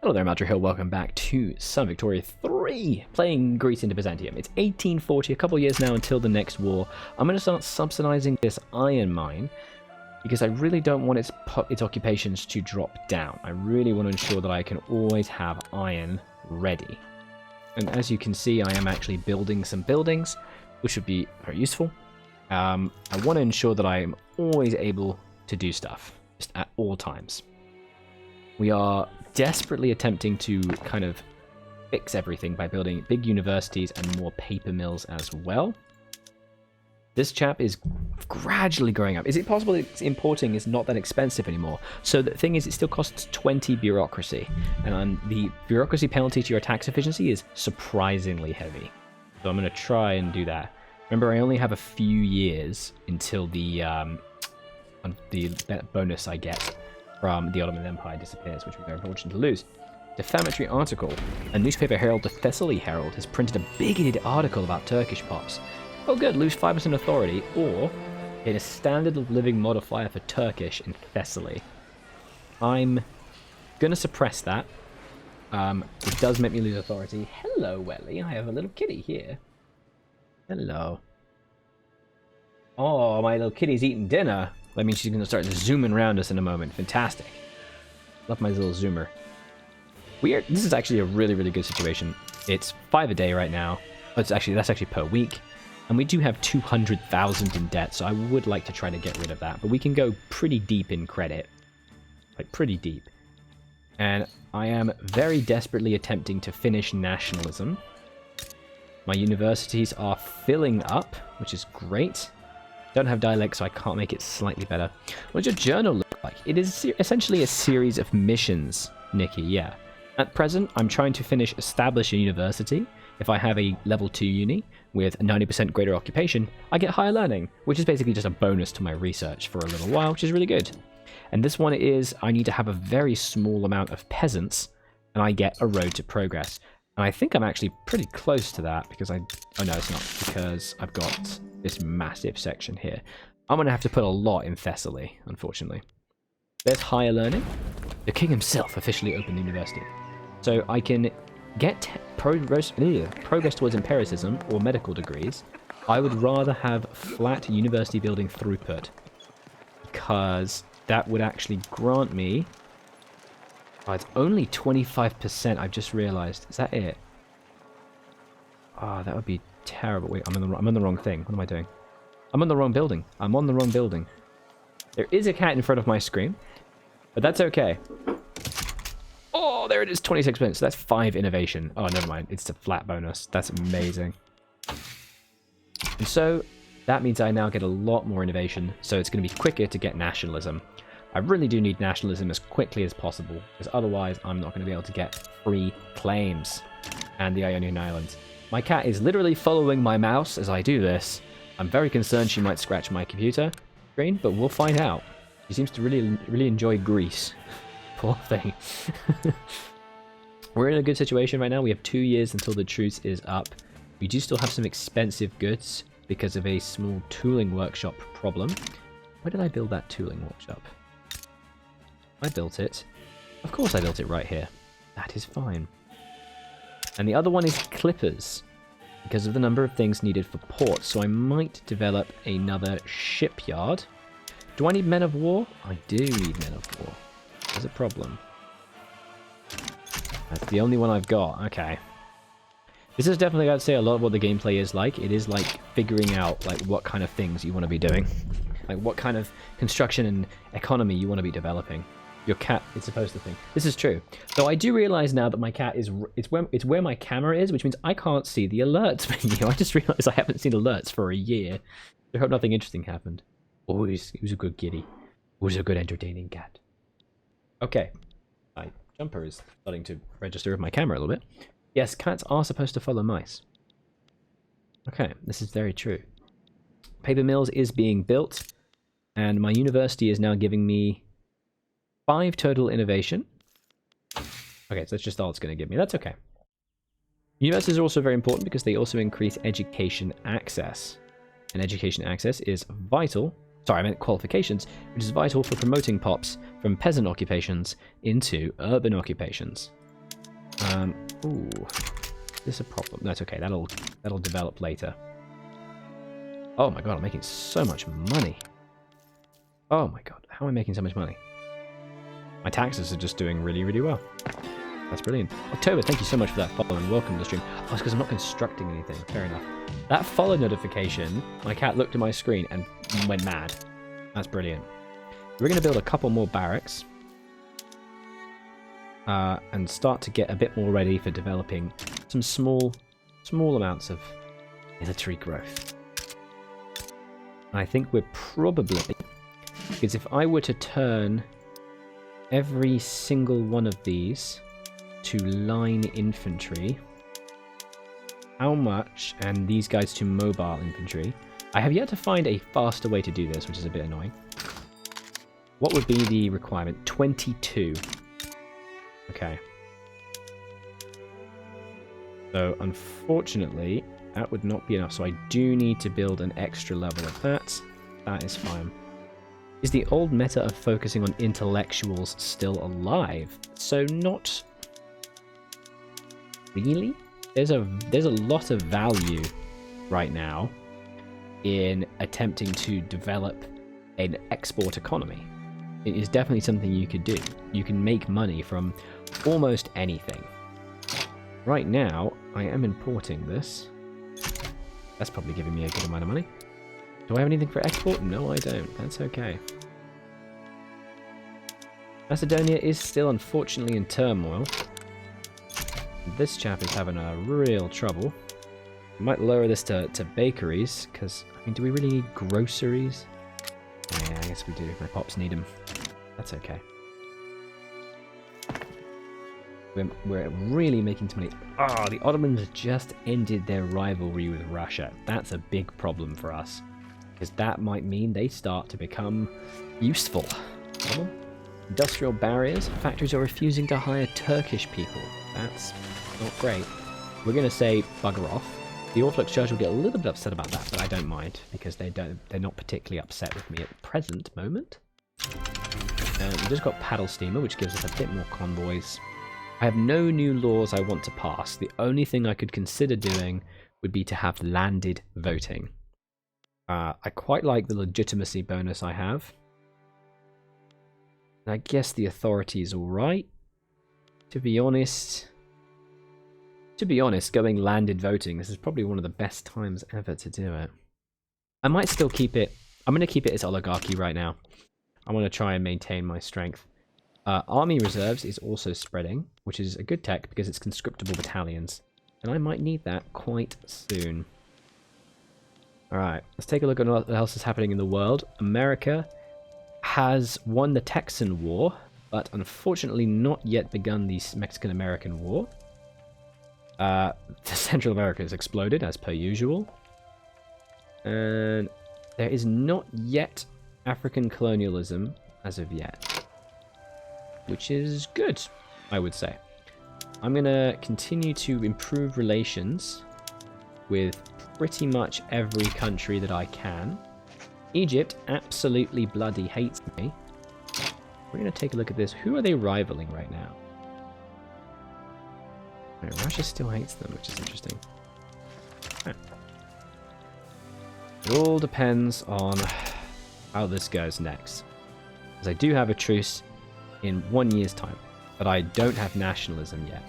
Hello there, Madra Hill. Welcome back to Sun Victoria 3, playing Greece into Byzantium. It's 1840, a couple years now until the next war. I'm going to start subsidizing this iron mine because I really don't want its occupations to drop down. I really want to ensure that I can always have iron ready. And as you can see, I am actually building some buildings, which would be very useful. I want to ensure that I am always able to do stuff, just at all times. We are desperately attempting to kind of fix everything by building big universities and more paper mills as well. This chap is gradually growing up. Is it possible that importing is not that expensive anymore? So the thing is, it still costs 20 bureaucracy, and the bureaucracy penalty to your tax efficiency is surprisingly heavy. So I'm going to try and do that. Remember, I only have a few years until the bonus I get from the Ottoman Empire disappears, which we're very fortunate to lose. Defamatory article. A newspaper herald, the Thessaly Herald, has printed a bigoted article about Turkish pops. Oh good, lose 5% authority, or get a standard of living modifier for Turkish in Thessaly. I'm gonna suppress that. It does make me lose authority. Hello, Welly. I have a little kitty here. Hello. Oh, my little kitty's eating dinner. That means she's going to start zooming around us in a moment. Fantastic. Love my little zoomer. This is actually a really, really good situation. It's 5 a day right now. That's actually per week. And we do have 200,000 in debt, so I would like to try to get rid of that. But we can go pretty deep in credit. Like, pretty deep. And I am very desperately attempting to finish nationalism. My universities are filling up, which is great. Don't have dialect, so I can't make it slightly better. What does your journal look like? It is essentially a series of missions, Nikki, yeah. At present, I'm trying to establish a university. If I have a level 2 uni with a 90% greater occupation, I get higher learning, which is basically just a bonus to my research for a little while, which is really good. And this one is, I need to have a very small amount of peasants, and I get a road to progress. And I think I'm actually pretty close to that, because oh no, it's not, because I've got this massive section here. I'm going to have to put a lot in Thessaly, unfortunately. There's higher learning. The king himself officially opened the university. So I can get progress towards empiricism or medical degrees. I would rather have flat university building throughput, because that would actually grant me... Oh, it's only 25%, I've just realized. Is that it? Oh, that would be terrible. Wait, I'm on the wrong thing. What am I doing? I'm on the wrong building. I'm on the wrong building. There is a cat in front of my screen, but that's okay. Oh, there it is, 26%. So that's 5 innovation. Oh, never mind. It's a flat bonus. That's amazing. And so that means I now get a lot more innovation, so it's going to be quicker to get nationalism. I really do need nationalism as quickly as possible, because otherwise I'm not going to be able to get free claims and the Ionian Islands. My cat is literally following my mouse as I do this. I'm very concerned she might scratch my computer screen, but we'll find out. She seems to really enjoy Greece. Poor thing. We're in a good situation right now. We have 2 years until the truce is up. We do still have some expensive goods because of a small tooling workshop problem. Where did I build that tooling workshop? I built it. Of course I built it right here. That is fine. And the other one is clippers, because of the number of things needed for ports. So I might develop another shipyard. Do I need men of war? I do need men of war. There's a problem. That's the only one I've got. Okay. This is definitely, I'd say, a lot of what the gameplay is like. It is like figuring out like what kind of things you want to be doing. Like what kind of construction and economy you want to be developing. Your cat is supposed to think. This is true. So I do realize now that my cat is... It's where my camera is, which means I can't see the alerts menu. I just realized I haven't seen alerts for a year. I hope nothing interesting happened. Oh, he was a good kitty. He was a good entertaining cat. Okay. My jumper is starting to register with my camera a little bit. Yes, cats are supposed to follow mice. Okay, this is very true. Paper mills is being built, and my university is now giving me 5 total innovation. Okay, so that's just all it's going to give me. That's okay. Universities are also very important because they also increase education access. And education access is vital. Sorry, I meant qualifications, which is vital for promoting pops from peasant occupations into urban occupations. Ooh, is this a problem? No, it's okay. That'll develop later. Oh my god, I'm making so much money. Oh my god, how am I making so much money? My taxes are just doing really, really well. That's brilliant. October, thank you so much for that follow and welcome to the stream. Oh, it's because I'm not constructing anything. Fair enough. That follow notification, my cat looked at my screen and went mad. That's brilliant. We're going to build a couple more barracks. And start to get a bit more ready for developing some small amounts of military growth. I think we're probably... Because if I were to turn every single one of these to line infantry, how much, and these guys to mobile infantry, I have yet to find a faster way to do this, which is a bit annoying. What would be the requirement? 22. Okay. So, unfortunately, that would not be enough. So I do need to build an extra level of that. That is fine. Is the old meta of focusing on intellectuals still alive? So not really. There's a lot of value right now in attempting to develop an export economy. It is definitely something you could do. You can make money from almost anything. Right now, I am importing this. That's probably giving me a good amount of money. Do I have anything for export? No, I don't. That's okay. Macedonia is still unfortunately in turmoil. This chap is having a real trouble. I might lower this to bakeries, because, I mean, do we really need groceries? Yeah, I guess we do. My pops need them. That's okay. We're really making some money. Ah, the Ottomans just ended their rivalry with Russia. That's a big problem for us, because that might mean they start to become useful. Industrial barriers. Factories are refusing to hire Turkish people. That's not great. We're going to say bugger off. The Orthodox Church will get a little bit upset about that, but I don't mind, because they're not particularly upset with me at the present moment. We just got paddle steamer, which gives us a bit more convoys. I have no new laws I want to pass. The only thing I could consider doing would be to have landed voting. I quite like the legitimacy bonus I have. I guess the authority is alright. To be honest, going landed voting, this is probably one of the best times ever to do it. I might still keep it. I'm going to keep it as oligarchy right now. I want to try and maintain my strength. Army reserves is also spreading, which is a good tech because it's conscriptable battalions. And I might need that quite soon. Alright, let's take a look at what else is happening in the world. America has won the Texan War, but unfortunately not yet begun the Mexican-American War. Central America has exploded, as per usual. And there is not yet African colonialism as of yet, which is good, I would say. I'm going to continue to improve relations with pretty much every country that I can. Egypt absolutely bloody hates me. We're going to take a look at this. Who are they rivaling right now? No, Russia still hates them, which is interesting. Right. It all depends on how this goes next. Because I do have a truce in 1 year's time, but I don't have nationalism yet.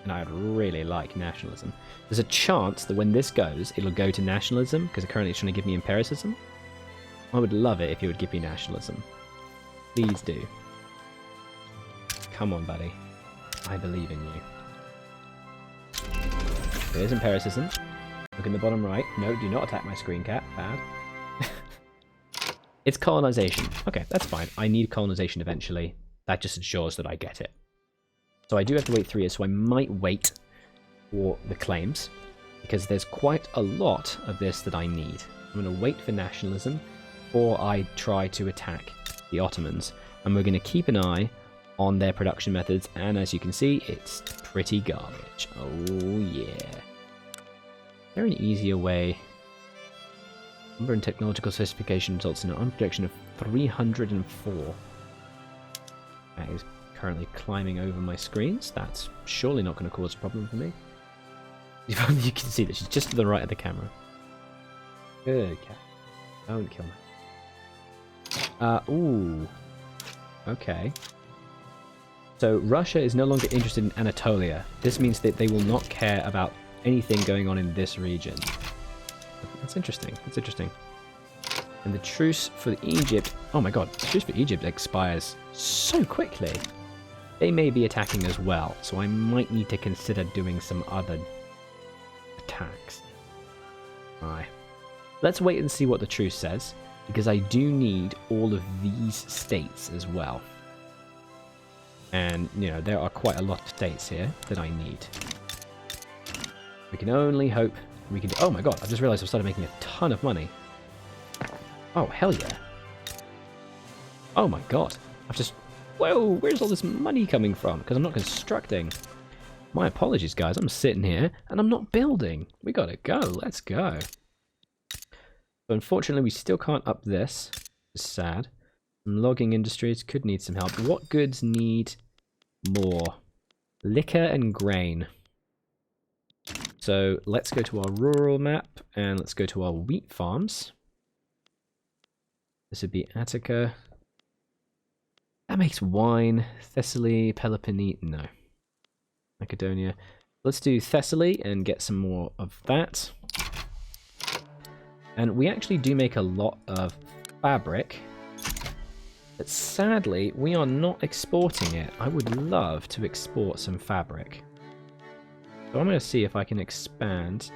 And I'd really like nationalism. There's a chance that when this goes, it'll go to nationalism, because currently it's trying to give me empiricism. I would love it if you would give me nationalism. Please do. Come on, buddy. I believe in you. There's empiricism. Look in the bottom right. No, do not attack my screen cap. Bad. It's colonization. Okay, that's fine. I need colonization eventually. That just ensures that I get it. So I do have to wait 3 years, so I might wait for the claims, because there's quite a lot of this that I need. I'm going to wait for nationalism, or I try to attack the Ottomans. And we're going to keep an eye on their production methods, and as you can see, it's pretty garbage. Oh yeah. Is there an easier way? Number and technological sophistication results in an arm projection of 304. That is currently climbing over my screens. That's surely not going to cause a problem for me. If only you can see that she's just to the right of the camera. Good cat. Don't kill her. Ooh. Okay. So Russia is no longer interested in Anatolia. This means that they will not care about anything going on in this region. That's interesting. That's interesting. And the truce for Egypt... Oh my god, the truce for Egypt expires so quickly. They may be attacking as well, so I might need to consider doing some other attacks. Alright. Let's wait and see what the truce says, because I do need all of these states as well. And, you know, there are quite a lot of states here that I need. We can only hope we can... Oh my god, I've just realized I've started making a ton of money. Oh, hell yeah. Oh my god. I've just... Whoa, where's all this money coming from? Because I'm not constructing. My apologies, guys. I'm sitting here and I'm not building. We gotta go. Let's go. But unfortunately, we still can't up this. It's sad. Logging industries could need some help. What goods need more? Liquor and grain. So let's go to our rural map and let's go to our wheat farms. This would be Attica. That makes wine. Thessaly, Peloponnese. No. Macedonia. Let's do Thessaly and get some more of that. And we actually do make a lot of fabric. But sadly, we are not exporting it. I would love to export some fabric. So I'm going to see if I can expand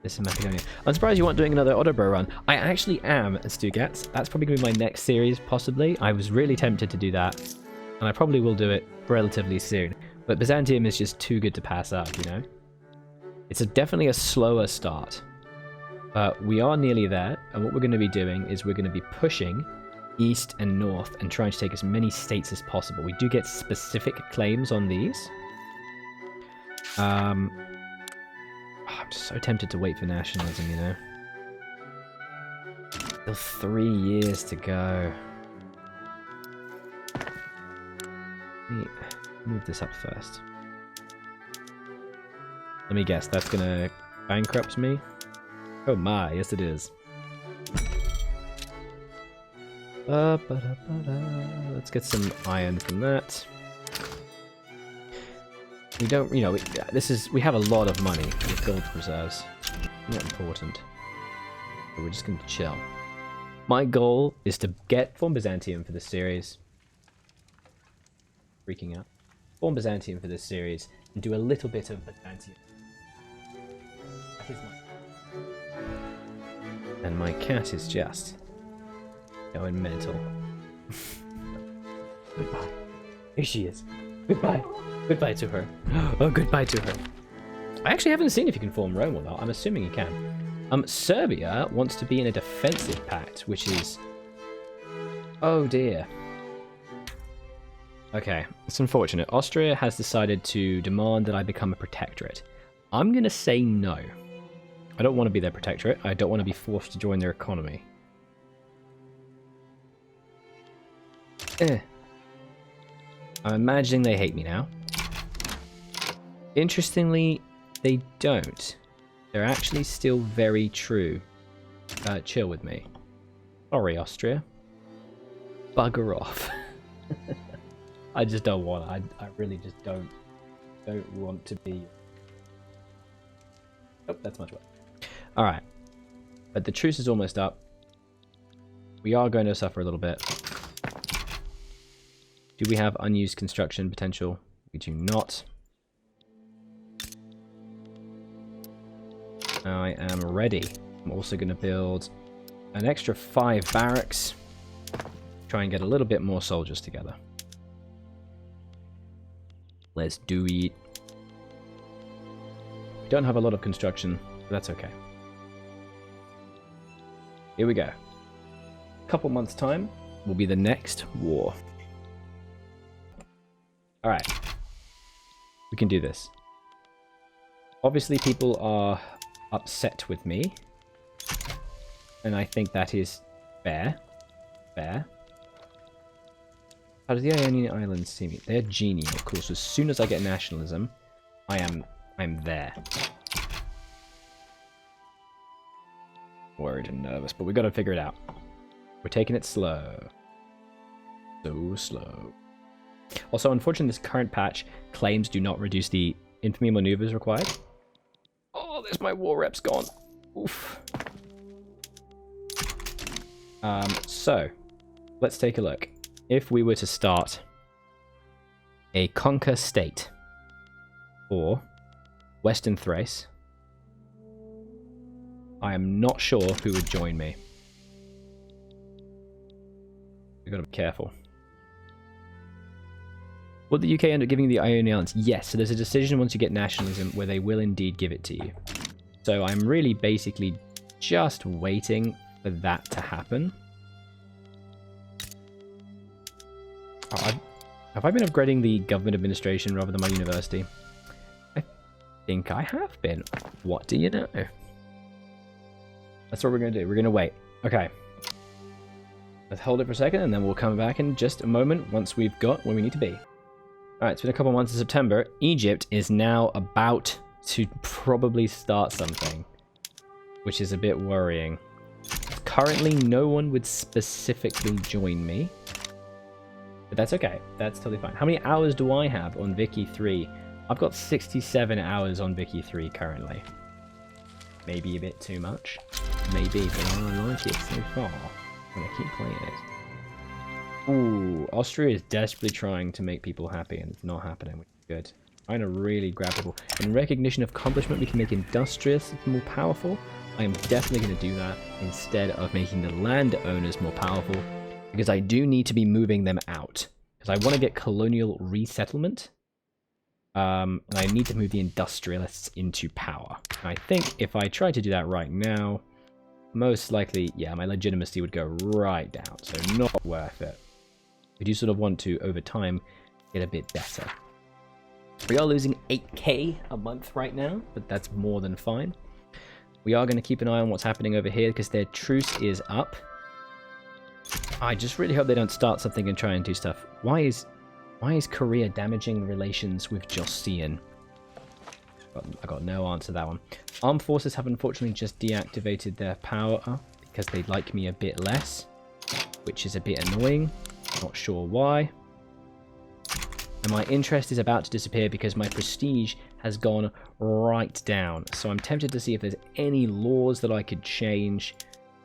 this in Macedonia. I'm surprised you weren't doing another Ottobo run. I actually am, Stugats. That's probably going to be my next series, possibly. I was really tempted to do that. And I probably will do it relatively soon. But Byzantium is just too good to pass up, you know? It's definitely a slower start. But we are nearly there. And what we're going to be doing is we're going to be pushing east and north and trying to take as many states as possible. We do get specific claims on these. I'm just so tempted to wait for nationalism, you know. Still 3 years to go. Let me move this up first. Let me guess, that's gonna bankrupt me? Oh my, yes it is. Let's get some iron from that. We don't, you know, we have a lot of money with gold reserves. Not important. But we're just going to chill. My goal is to form Byzantium for this series. Freaking out. Form Byzantium for this series and do a little bit of Byzantium. That is my... And my cat is just going mental. Goodbye. Here she is. Goodbye. Goodbye to her. Oh, goodbye to her. I actually haven't seen if you can form Rome or not. I'm assuming you can. Serbia wants to be in a defensive pact, which is... Oh, dear. Okay, it's unfortunate. Austria has decided to demand that I become a protectorate. I'm going to say no. I don't want to be their protectorate. I don't want to be forced to join their economy. I'm imagining they hate me now. Interestingly, they don't. They're actually still very chill with me. Sorry, Austria. Bugger off. I just don't want it. I really just don't want to be... Oh, that's much better. Alright. But the truce is almost up. We are going to suffer a little bit. Do we have unused construction potential? We do not. I am ready. I'm also going to build an extra 5 barracks. Try and get a little bit more soldiers together. Let's do it. We don't have a lot of construction, but that's okay. Here we go. A couple months' time will be the next war. Alright. We can do this. Obviously, people are upset with me. And I think that is fair. Fair. How do the Ionian Islands see me? They're genial, of course. As soon as I get nationalism, I'm there. Worried and nervous, but we got to figure it out. We're taking it slow. So slow. Also, unfortunately, this current patch claims do not reduce the infamy maneuvers required. Oh, there's my war reps gone. Oof. So, let's take a look. If we were to start a conquer state for Western Thrace, I am not sure who would join me. We've got to be careful. Will the UK end up giving the Ionian Islands? Yes, so there's a decision once you get nationalism where they will indeed give it to you. So I'm really basically just waiting for that to happen. Oh, have I been upgrading the government administration rather than my university? I think I have been. What do you know? That's what we're going to do. We're going to wait. Okay. Let's hold it for a second, and then we'll come back in just a moment once we've got where we need to be. Alright, it's been a couple months in September. Egypt is now about to probably start something, which is a bit worrying. Currently, no one would specifically join me. But that's okay. That's totally fine. How many hours do I have on Vicky 3? I've got 67 hours on Vicky 3 currently. Maybe a bit too much. Maybe, but I like it so far. I'm gonna keep playing it. Ooh, Austria is desperately trying to make people happy, and it's not happening, which is good. Trying to really grab people. In recognition of accomplishment, we can make industrious more powerful. I am definitely going to do that instead of making the landowners more powerful, because I do need to be moving them out. Because I want to get colonial resettlement. And I need to move the industrialists into power. And I think if I try to do that right now, most likely, yeah, my legitimacy would go right down. So not worth it. We do sort of want to, over time, get a bit better. We are losing 8k a month right now, but that's more than fine. We are going to keep an eye on what's happening over here because their truce is up. I just really hope they don't start something and try and do stuff. Why is Korea damaging relations with Joseon? I got no answer to that one. Armed forces have unfortunately just deactivated their power because they like me a bit less, which is a bit annoying. Not sure why. And my interest is about to disappear because my prestige has gone right down. So I'm tempted to see if there's any laws that I could change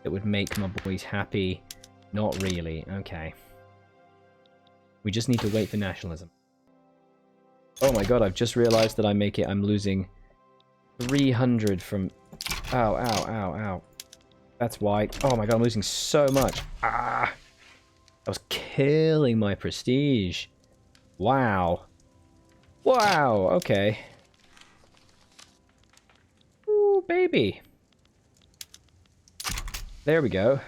that would make my boys happy. Not really. Okay. We just need to wait for nationalism. Oh my god, I've just realized that I'm losing 300 from... Ow, ow, ow, ow. That's why. Oh my god, I'm losing so much. Ah! I was killing my prestige. Wow. Wow, okay. Ooh, baby. There we go.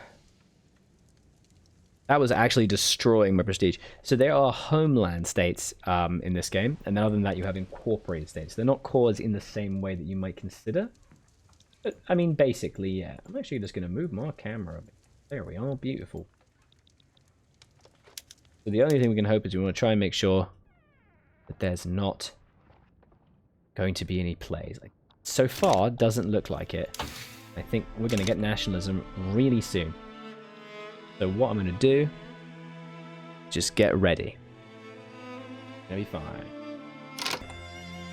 That was actually destroying my prestige. So there are homeland states in this game, and then other than that you have incorporated states. They're not cores in the same way that you might consider. But, I mean, basically, yeah. I'm actually just going to move my camera a bit. There we are, beautiful. So the only thing we can hope is we want to try and make sure that there's not going to be any plays. Like, so far, doesn't look like it. I think we're going to get nationalism really soon. So what I'm going to do, just get ready. Gonna be fine.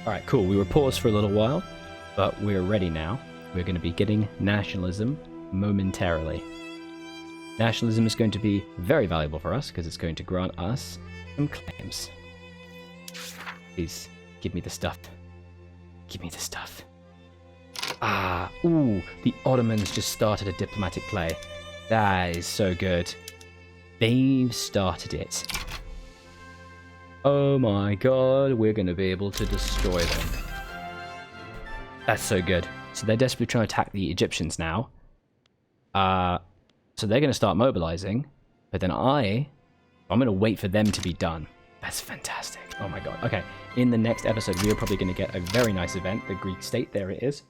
Alright, cool. We were paused for a little while, but we're ready now. We're going to be getting nationalism momentarily. Nationalism is going to be very valuable for us because it's going to grant us some claims. Please, give me the stuff. Give me the stuff. Ah, ooh, the Ottomans just started a diplomatic play. That is so good. They've started it. Oh my god, we're going to be able to destroy them. That's so good. So they're desperately trying to attack the Egyptians now. So they're going to start mobilizing, but then I'm going to wait for them to be done. That's fantastic. Oh my god. Okay, in the next episode, we are probably going to get a very nice event, the Greek state. There it is.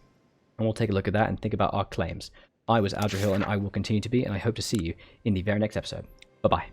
And we'll take a look at that and think about our claims. I was Aldrahill, and I will continue to be, and I hope to see you in the very next episode. Bye-bye.